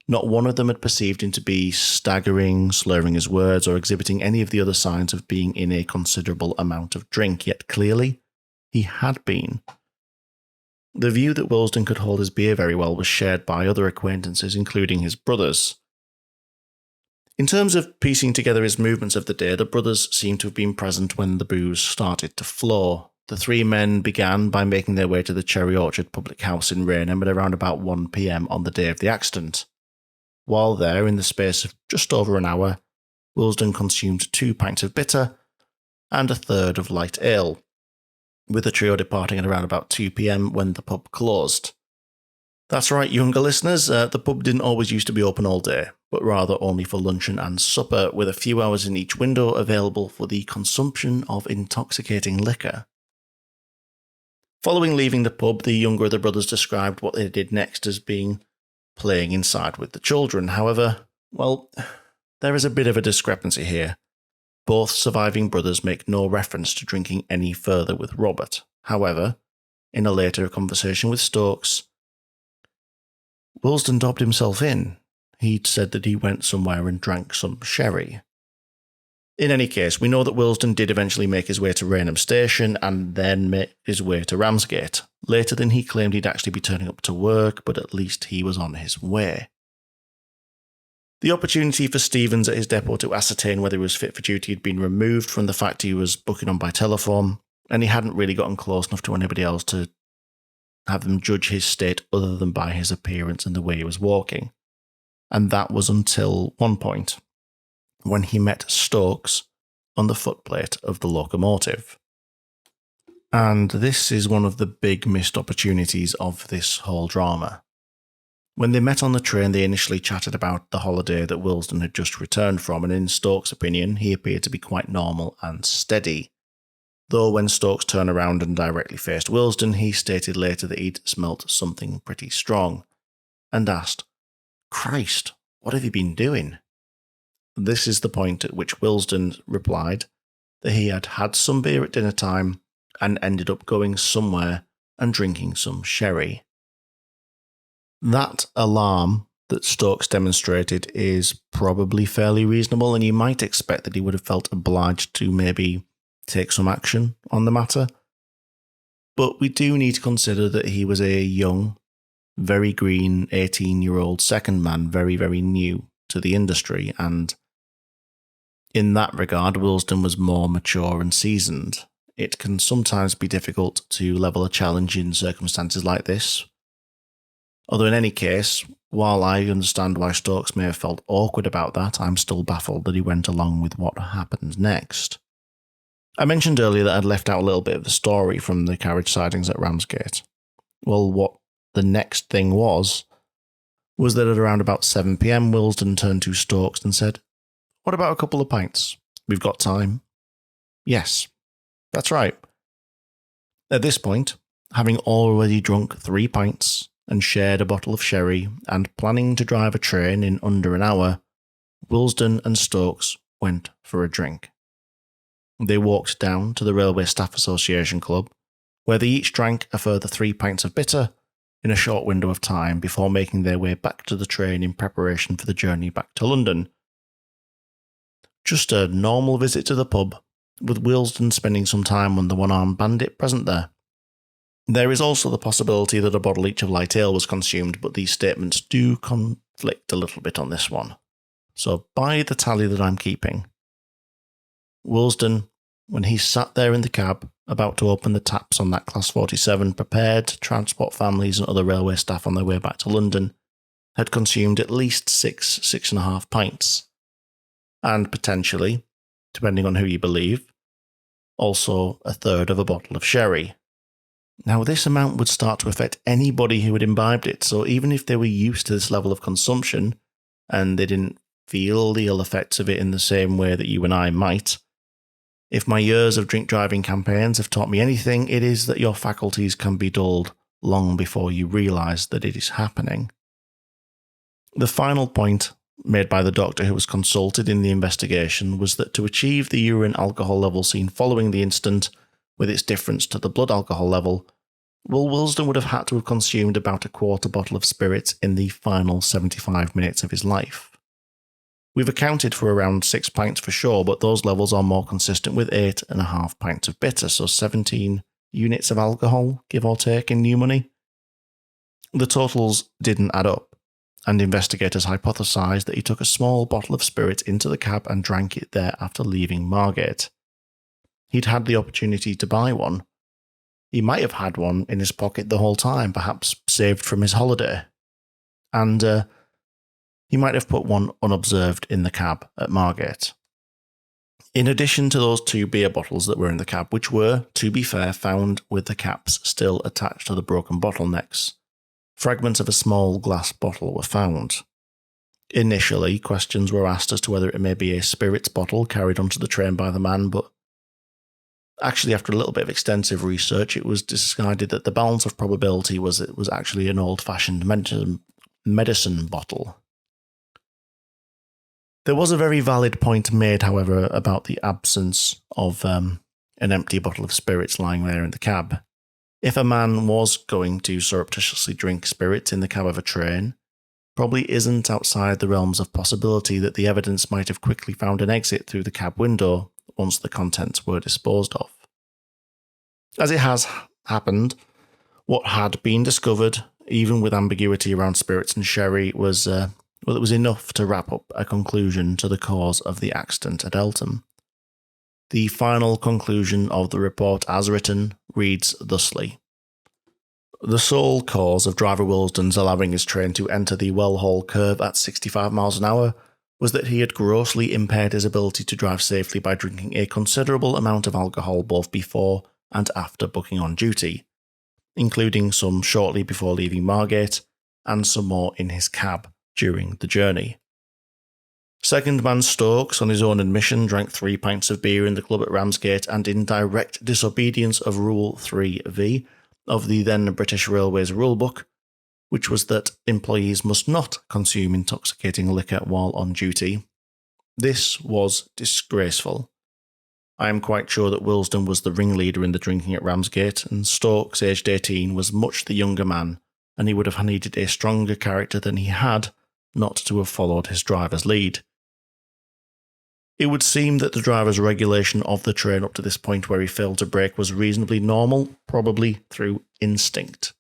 Speaker 1: not one of them had perceived him to be staggering, slurring his words, or exhibiting any of the other signs of being in a considerable amount of drink, yet clearly he had been. The view that Willesden could hold his beer very well was shared by other acquaintances, including his brothers. In terms of piecing together his movements of the day, the brothers seemed to have been present when the booze started to flow. The three men began by making their way to the Cherry Orchard public house in Rainham at around about 1 p.m. on the day of the accident. While there, in the space of just over an hour, Willesden consumed 2 pints of bitter and a third of light ale, with the trio departing at around about 2 p.m. when the pub closed. That's right, younger listeners, the pub didn't always used to be open all day, but rather only for luncheon and supper, with a few hours in each window available for the consumption of intoxicating liquor. Following leaving the pub, the younger of the brothers described what they did next as being playing inside with the children. However, well, there is a bit of a discrepancy here. Both surviving brothers make no reference to drinking any further with Robert. However, in a later conversation with Stokes, Willesden dobbed himself in. He'd said that he went somewhere and drank some sherry. In any case, we know that Willesden did eventually make his way to Rainham Station and then make his way to Ramsgate, later than he claimed he'd actually be turning up to work, but at least he was on his way. The opportunity for Stevens at his depot to ascertain whether he was fit for duty had been removed from the fact he was booking on by telephone, and he hadn't really gotten close enough to anybody else to have them judge his state other than by his appearance and the way he was walking. And that was until one point, when he met Stokes on the footplate of the locomotive. And this is one of the big missed opportunities of this whole drama. When they met on the train, they initially chatted about the holiday that Willesden had just returned from, and in Stokes' opinion, he appeared to be quite normal and steady. Though when Stokes turned around and directly faced Willesden, he stated later that he'd smelt something pretty strong, and asked, "Christ, what have you been doing?" This is the point at which Willesden replied that he had had some beer at dinner time and ended up going somewhere and drinking some sherry. That alarm that Stokes demonstrated is probably fairly reasonable, and you might expect that he would have felt obliged to maybe take some action on the matter. But we do need to consider that he was a young, very green 18-year-old second man, very, very new to the industry, and in that regard, Willesden was more mature and seasoned. It can sometimes be difficult to level a challenge in circumstances like this. Although in any case, while I understand why Stokes may have felt awkward about that, I'm still baffled that he went along with what happened next. I mentioned earlier that I'd left out a little bit of the story from the carriage sightings at Ramsgate. Well, what the next thing was that at around about 7 p.m, Willesden turned to Stokes and said, "What about a couple of pints? We've got time." Yes, that's right. At this point, having already drunk 3 pints and shared a bottle of sherry and planning to drive a train in under an hour, Willesden and Stokes went for a drink. They walked down to the Railway Staff Association Club, where they each drank a further 3 pints of bitter in a short window of time before making their way back to the train in preparation for the journey back to London. Just a normal visit to the pub, with Willesden spending some time on the one-armed bandit present there. There is also the possibility that a bottle each of light ale was consumed, but these statements do conflict a little bit on this one. So by the tally that I'm keeping, Willesden, when he sat there in the cab, about to open the taps on that Class 47, prepared to transport families and other railway staff on their way back to London, had consumed at least 6.5 pints. And potentially, depending on who you believe, also a third of a bottle of sherry. Now, this amount would start to affect anybody who had imbibed it, so even if they were used to this level of consumption, and they didn't feel the ill effects of it in the same way that you and I might, if my years of drink driving campaigns have taught me anything, it is that your faculties can be dulled long before you realise that it is happening. The final point made by the doctor who was consulted in the investigation was that to achieve the urine alcohol level seen following the incident, with its difference to the blood alcohol level, Willesden would have had to have consumed about a quarter bottle of spirits in the final 75 minutes of his life. We've accounted for around 6 pints for sure, but those levels are more consistent with 8.5 pints of bitter, so 17 units of alcohol, give or take, in new money. The totals didn't add up, and investigators hypothesised that he took a small bottle of spirit into the cab and drank it there after leaving Margate. He'd had the opportunity to buy one. He might have had one in his pocket the whole time, perhaps saved from his holiday. And he might have put one unobserved in the cab at Margate. In addition to those 2 beer bottles that were in the cab, which were, to be fair, found with the caps still attached to the broken bottlenecks, fragments of a small glass bottle were found. Initially, questions were asked as to whether it may be a spirits bottle carried onto the train by the man, but actually, after a little bit of extensive research, it was decided that the balance of probability was it was actually an old-fashioned medicine bottle. There was a very valid point made, however, about the absence of an empty bottle of spirits lying there in the cab. If a man was going to surreptitiously drink spirits in the cab of a train, probably isn't outside the realms of possibility that the evidence might have quickly found an exit through the cab window once the contents were disposed of. As it has happened, what had been discovered, even with ambiguity around spirits and sherry, was it was enough to wrap up a conclusion to the cause of the accident at Eltham. The final conclusion of the report, as written, reads thusly. The sole cause of driver Willesden's allowing his train to enter the Well Hall curve at 65 miles an hour was that he had grossly impaired his ability to drive safely by drinking a considerable amount of alcohol both before and after booking on duty, including some shortly before leaving Margate and some more in his cab during the journey. Second man Stokes, on his own admission, drank 3 pints of beer in the club at Ramsgate and in direct disobedience of Rule 3V of the then British Railways rulebook, which was that employees must not consume intoxicating liquor while on duty. This was disgraceful. I am quite sure that Willesden was the ringleader in the drinking at Ramsgate, and Stokes, aged 18, was much the younger man, and he would have needed a stronger character than he had not to have followed his driver's lead. It would seem that the driver's regulation of the train up to this point where he failed to brake was reasonably normal, probably through instinct.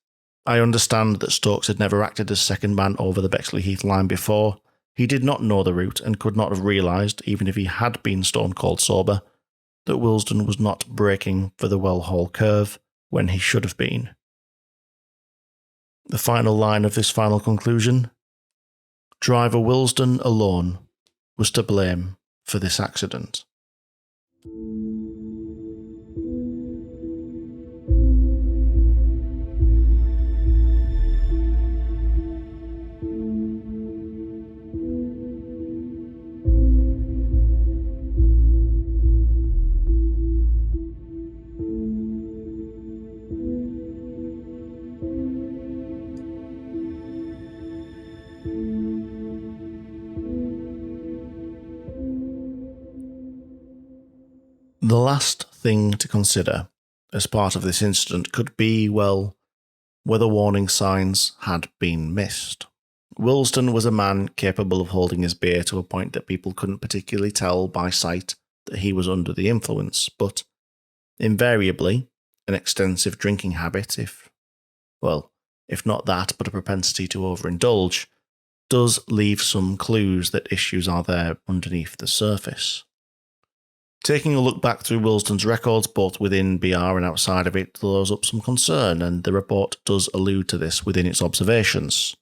Speaker 1: I understand that Stokes had never acted as second man over the Bexley Heath line before. He did not know the route and could not have realised, even if he had been stone cold sober, that Willesden was not braking for the Well Hall curve when he should have been. The final line of this final conclusion: driver Willesden alone was to blame for this accident. The The last thing to consider as part of this incident could be, well, whether warning signs had been missed. Wilsden was a man capable of holding his beer to a point that people couldn't particularly tell by sight that he was under the influence, but invariably, an extensive drinking habit, if not that, but a propensity to overindulge, does leave some clues that issues are there underneath the surface. Taking a look back through Wilsden's records, both within BR and outside of it, throws up some concern, and the report does allude to this within its observations.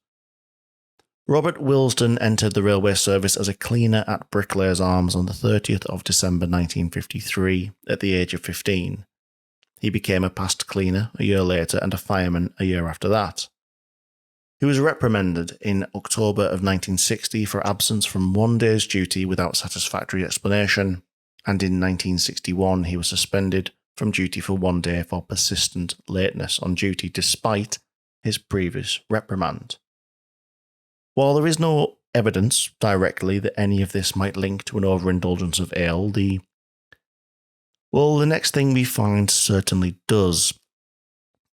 Speaker 1: Robert Wilsden entered the railway service as a cleaner at Bricklayers Arms on the 30th of December 1953 at the age of 15. He became a past cleaner a year later and a fireman a year after that. He was reprimanded in October of 1960 for absence from one day's duty without satisfactory explanation, and in 1961 he was suspended from duty for 1 day for persistent lateness on duty despite his previous reprimand. While there is no evidence directly that any of this might link to an overindulgence of ale, the next thing we find certainly does.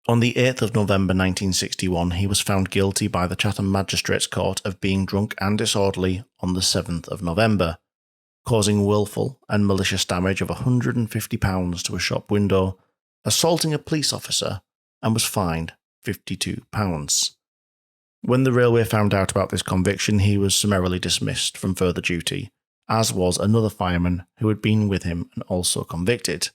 Speaker 1: On the 8th of November 1961, he was found guilty by the Chatham Magistrates Court of being drunk and disorderly on the 7th of November, causing willful and malicious damage of £150 to a shop window, assaulting a police officer, and was fined £52. When the railway found out about this conviction, he was summarily dismissed from further duty, as was another fireman who had been with him and also convicted.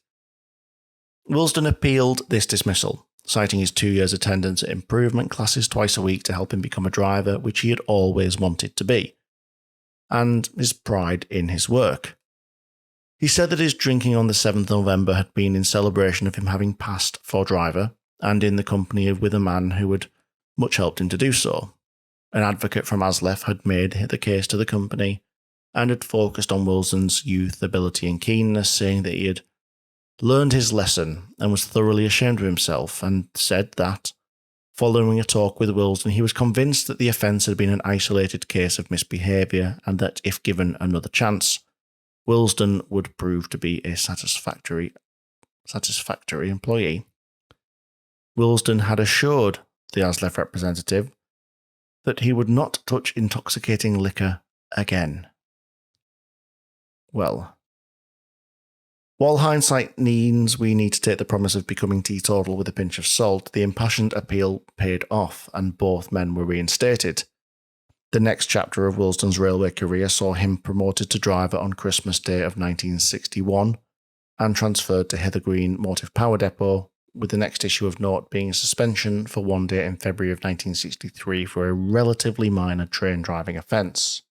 Speaker 1: Wilsden appealed this dismissal, citing his 2 years' attendance at improvement classes twice a week to help him become a driver, which he had always wanted to be, and his pride in his work. He said that his drinking on the 7th of November had been in celebration of him having passed for driver, and in the company with a man who had much helped him to do so. An advocate from Aslef had made the case to the company and had focused on Wilsden's youth, ability and keenness, saying that he had learned his lesson and was thoroughly ashamed of himself, and said that, following a talk with Wilsden, he was convinced that the offence had been an isolated case of misbehaviour and that, if given another chance, Wilsden would prove to be a satisfactory employee. Wilsden had assured the Aslef representative that he would not touch intoxicating liquor again. Well, while hindsight means we need to take the promise of becoming teetotal with a pinch of salt, the impassioned appeal paid off and both men were reinstated. The next chapter of Wilsden's railway career saw him promoted to driver on Christmas Day of 1961 and transferred to Heather Green Motive Power Depot, with the next issue of note being a suspension for 1 day in February of 1963 for a relatively minor train driving offence.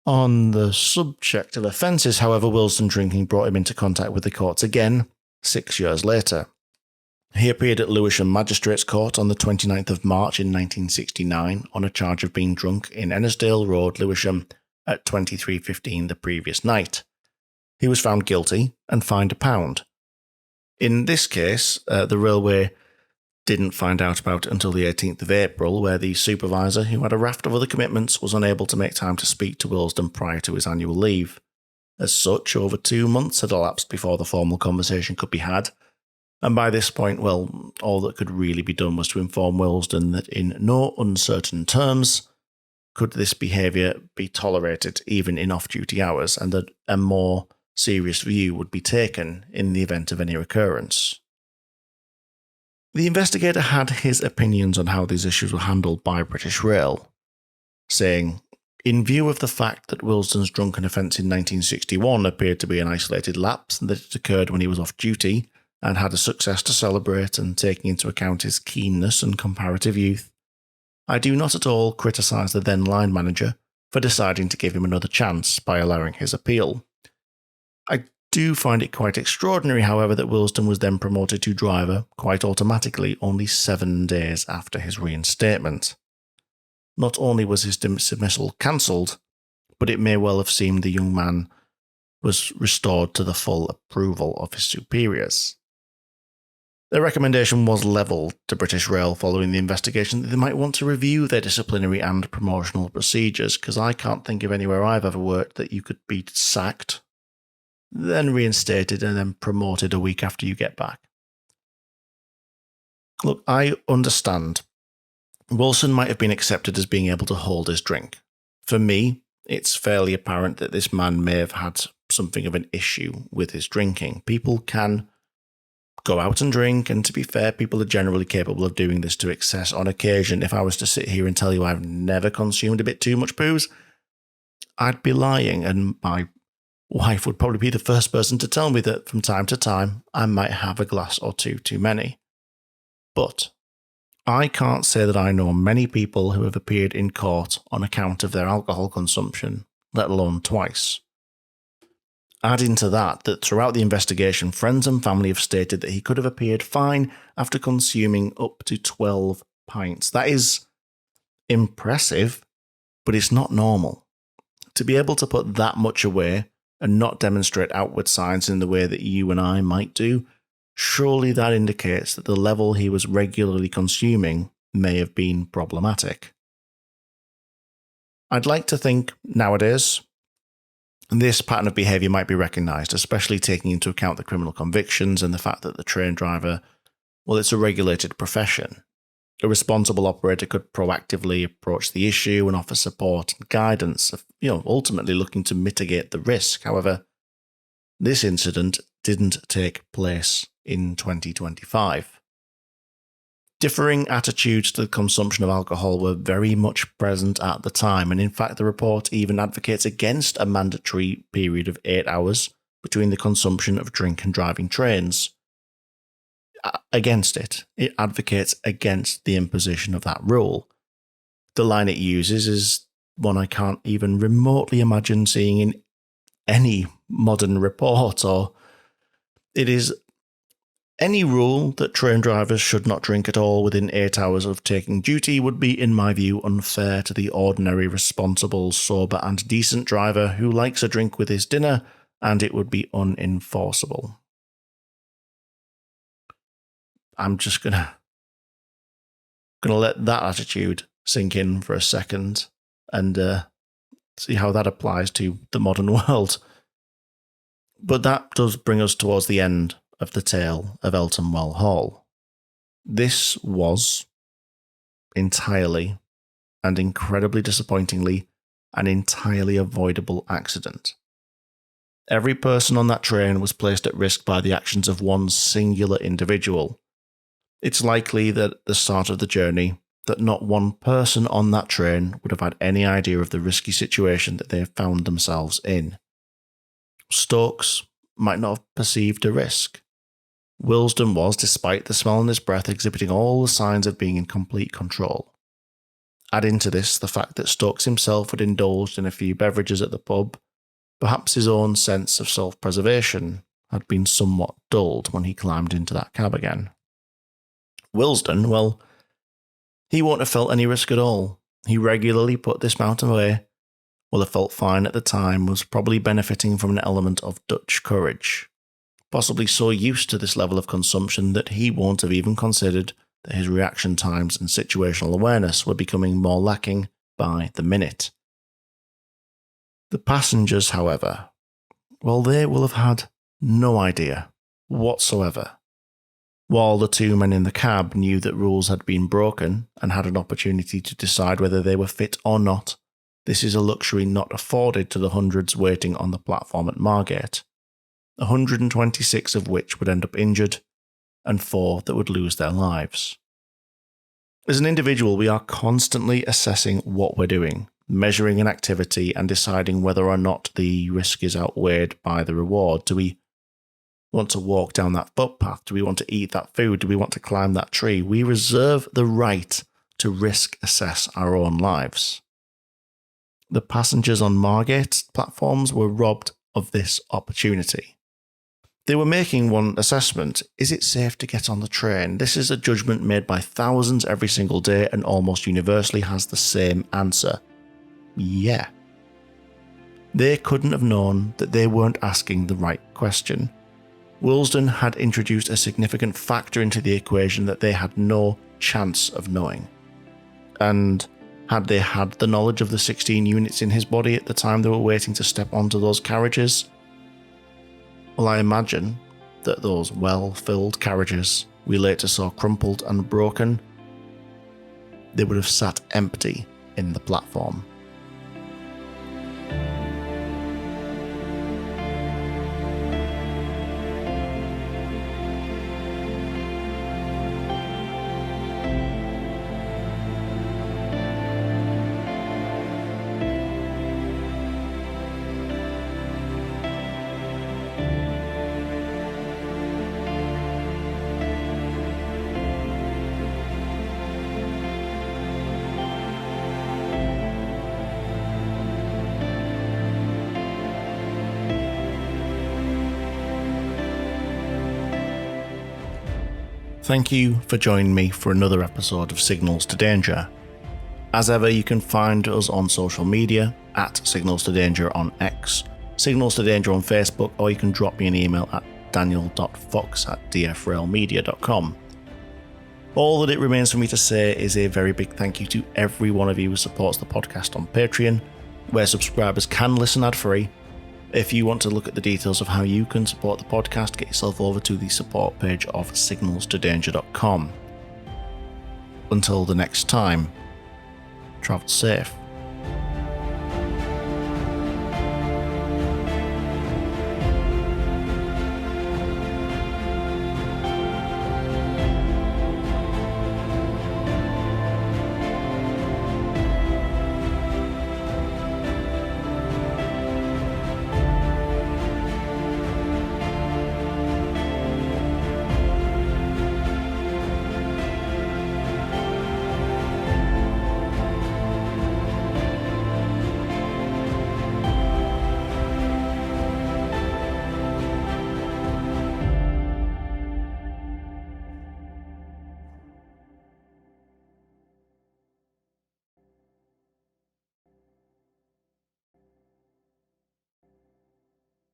Speaker 1: On the subject of offences, however, Wilsden drinking brought him into contact with the courts again 6 years later. He appeared at Lewisham Magistrates Court on the 29th of March in 1969 on a charge of being drunk in Ennisdale Road, Lewisham, at 23:15 the previous night. He was found guilty and fined £1. In this case, the railway didn't find out about it until the 18th of April, where the supervisor, who had a raft of other commitments, was unable to make time to speak to Wilsden prior to his annual leave. As such, over 2 months had elapsed before the formal conversation could be had, and by this point, all that could really be done was to inform Wilsden that in no uncertain terms could this behaviour be tolerated even in off-duty hours, and that a more serious view would be taken in the event of any recurrence. The investigator had his opinions on how these issues were handled by British Rail, saying, in view of the fact that Wilsden's drunken offence in 1961 appeared to be an isolated lapse and that it occurred when he was off duty and had a success to celebrate, and taking into account his keenness and comparative youth, I do not at all criticise the then line manager for deciding to give him another chance by allowing his appeal. I do find it quite extraordinary, however, that Wilsden was then promoted to driver quite automatically only 7 days after his reinstatement. Not only was his dismissal cancelled, but it may well have seemed the young man was restored to the full approval of his superiors. The recommendation was levelled to British Rail following the investigation that they might want to review their disciplinary and promotional procedures, because I can't think of anywhere I've ever worked that you could be sacked then reinstated and then promoted a week after you get back. Look, I understand. Wilson might have been accepted as being able to hold his drink. For me, it's fairly apparent that this man may have had something of an issue with his drinking. People can go out and drink, and to be fair, people are generally capable of doing this to excess on occasion. If I was to sit here and tell you I've never consumed a bit too much booze, I'd be lying, and my wife would probably be the first person to tell me that from time to time I might have a glass or two too many. But I can't say that I know many people who have appeared in court on account of their alcohol consumption, let alone twice. Add into that throughout the investigation, friends and family have stated that he could have appeared fine after consuming up to 12 pints. That is impressive, but it's not normal. To be able to put that much away and not demonstrate outward signs in the way that you and I might do, surely that indicates that the level he was regularly consuming may have been problematic. I'd like to think nowadays this pattern of behaviour might be recognised, especially taking into account the criminal convictions and the fact that the train driver, well, it's a regulated profession. A responsible operator could proactively approach the issue and offer support and guidance, ultimately looking to mitigate the risk. However, this incident didn't take place in 2025. Differing attitudes to the consumption of alcohol were very much present at the time, and in fact the report even advocates against a mandatory period of 8 hours between the consumption of drink and driving trains. Against it. It advocates against the imposition of that rule. The line it uses is one I can't even remotely imagine seeing in any modern report, or it is any rule that train drivers should not drink at all within 8 hours of taking duty would be, in my view, unfair to the ordinary, responsible, sober and decent driver who likes a drink with his dinner, and it would be unenforceable. I'm just gonna let that attitude sink in for a second and see how that applies to the modern world. But that does bring us towards the end of the tale of Eltham Well Hall. This was entirely and incredibly disappointingly an entirely avoidable accident. Every person on that train was placed at risk by the actions of one singular individual. It's likely that at the start of the journey that not one person on that train would have had any idea of the risky situation that they found themselves in. Stokes might not have perceived a risk. Willesden was, despite the smell in his breath, exhibiting all the signs of being in complete control. Add into this the fact that Stokes himself had indulged in a few beverages at the pub. Perhaps his own sense of self-preservation had been somewhat dulled when he climbed into that cab again. Willesden, well, he won't have felt any risk at all. He regularly put this mountain away. Will have felt fine at the time, was probably benefiting from an element of Dutch courage. Possibly so used to this level of consumption that he won't have even considered that his reaction times and situational awareness were becoming more lacking by the minute. The passengers, however, well, they will have had no idea whatsoever. While the two men in the cab knew that rules had been broken and had an opportunity to decide whether they were fit or not, this is a luxury not afforded to the hundreds waiting on the platform at Margate, 126 of which would end up injured and 4 that would lose their lives. As an individual, we are constantly assessing what we're doing, measuring an activity and deciding whether or not the risk is outweighed by the reward. Do we want to walk down that footpath? Do we want to eat that food? Do we want to climb that tree? We reserve the right to risk assess our own lives. The passengers on Margate platforms were robbed of this opportunity. They were making one assessment: is it safe to get on the train? This is a judgment made by thousands every single day and almost universally has the same answer: yeah. They couldn't have known that they weren't asking the right question. Willesden had introduced a significant factor into the equation that they had no chance of knowing. And had they had the knowledge of the 16 units in his body at the time they were waiting to step onto those carriages? Well, I imagine that those well-filled carriages we later saw crumpled and broken, they would have sat empty in the platform. Thank you for joining me for another episode of Signals to Danger. As ever, you can find us on social media at Signals to Danger on X, Signals to Danger on Facebook, or you can drop me an email at daniel.fox@dfrailmedia.com. All that it remains for me to say is a very big thank you to every one of you who supports the podcast on Patreon, where subscribers can listen ad-free. If you want to look at the details of how you can support the podcast, get yourself over to the support page of signalstodanger.com. Until the next time, travel safe.